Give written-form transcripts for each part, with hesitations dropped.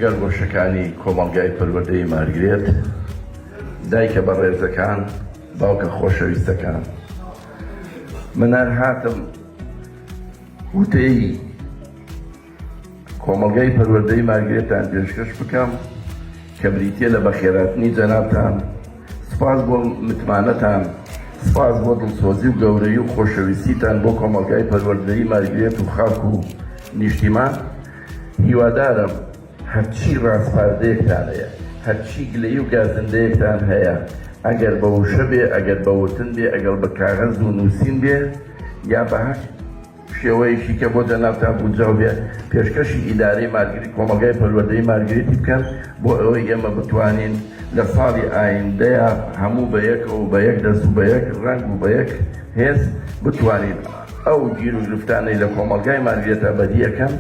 جگەرگۆشەکانی کۆمەڵگای پەروەردەی مارگرێت، دایکە بەڕێزەکان، باوکە خۆشەویستەکان، منار هاتم وتەی کۆمەڵگای پەروەردەی مارگرێتان پێشکەش بکەم کە بریتیە لە بەخێراتنی جەنابتان. سپاس بۆ متمانەتان، سپاس بۆ دڵسۆزی و گەورەی و خۆشەویستیتان بۆ کۆمەڵگای پەروەردەی مارگرێت و خاک و نیشتیمان. هیوادارم هەرچی ڕاستپاردەیەکتان هەیە، هەرچی گلەی و گازندەیەکتان هەیە، ئەگەر بە وشە بێ، ئەگەر بە وتن بێ، ئەگەر بە کاغەز و نووسین بێ، یا بە هەر شێوەیەکی کە بۆ جەنابتان بونجاو بێ، پێشکەشی ئیدارەی مارگری کۆمەڵگای پەروەردەی مارگرێتی بکەن بۆ ئەوەی ئێمە بتوانین لە ساڵی ئایندەیە هەموو بە یەکەوە و بە یەک دەست و بە یەک ڕەنگ و بە یەک هێز بتوانین ئەو گیر و گرفتانەی لە کۆمەڵگای مارگرێتە بەدیەکەن.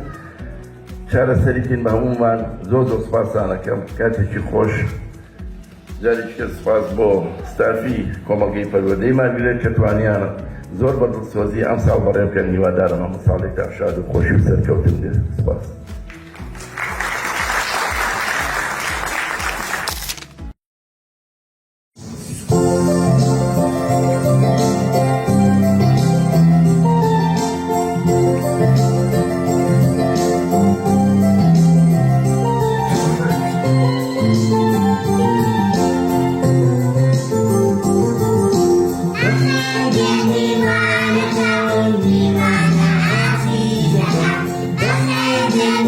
چارەسەریتین بە هەمومان. زۆر زۆر سپاسانەکەم، کاتێکی خۆش. جارێککە سپاس بۆ ستافی کۆمەڵگەی پەروەردەی مارگرێت کە توانیانە زۆر بە دڵسۆزی ئەم ساڵ بەڕێ بکەن. هیوادارم هەموو ساڵێکتان شاد و خۆشی و سەرکەوتن بێت. سپاس. Dimana kau, dimana hati, jangan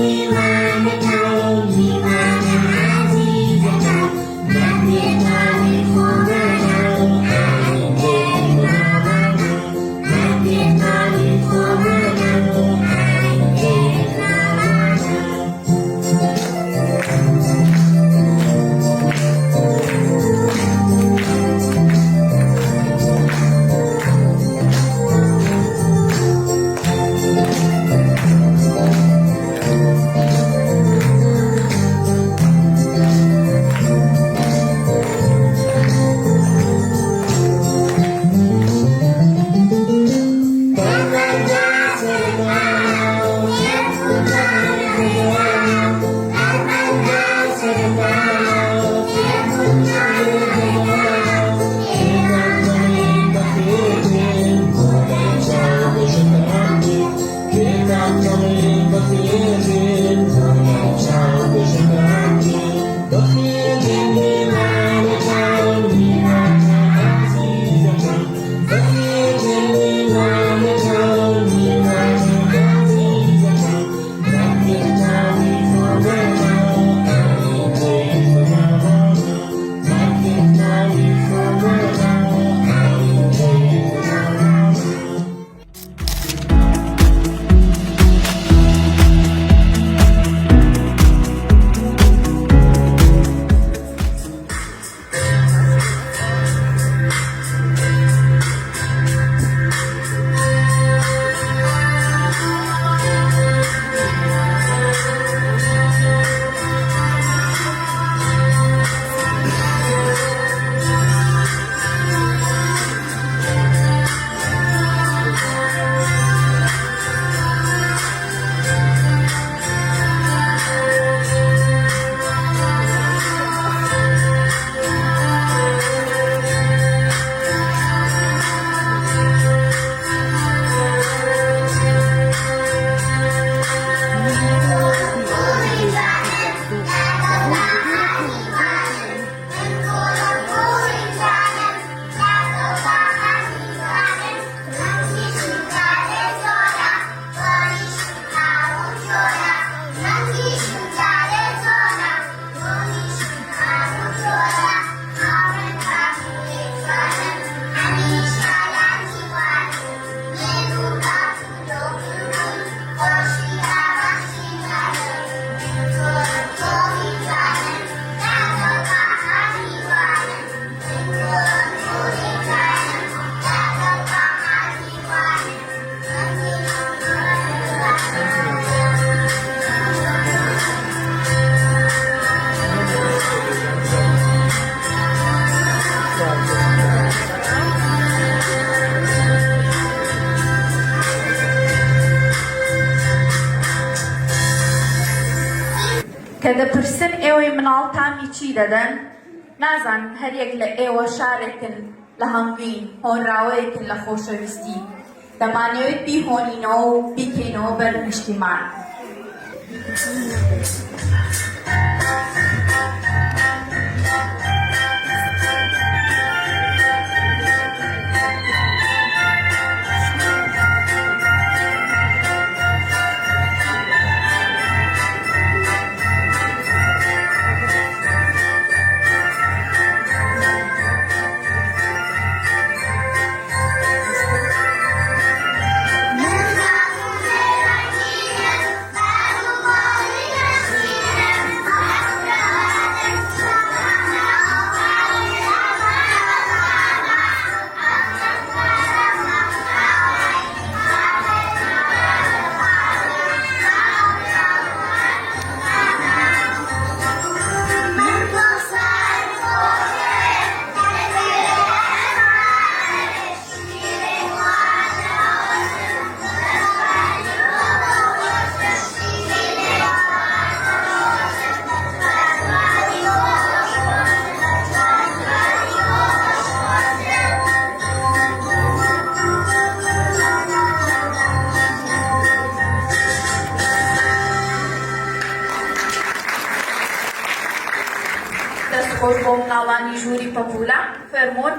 ئێوەی مناڵتانی چی دەدەن نازان هەرێک لە ئێوە شارێکن لە هەنگوین هۆنراوەیەکن لە خۆشەویستی دەمانەوێت بیهۆنینەوە و بیکەینەوە بەر نیشتیمان. دەستخۆش بۆ مناڵانی ژووری پەپوولە فەرموون.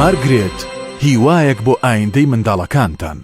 مارگرێت هیوایەک بۆ ئایندەی منداڵەکانتان.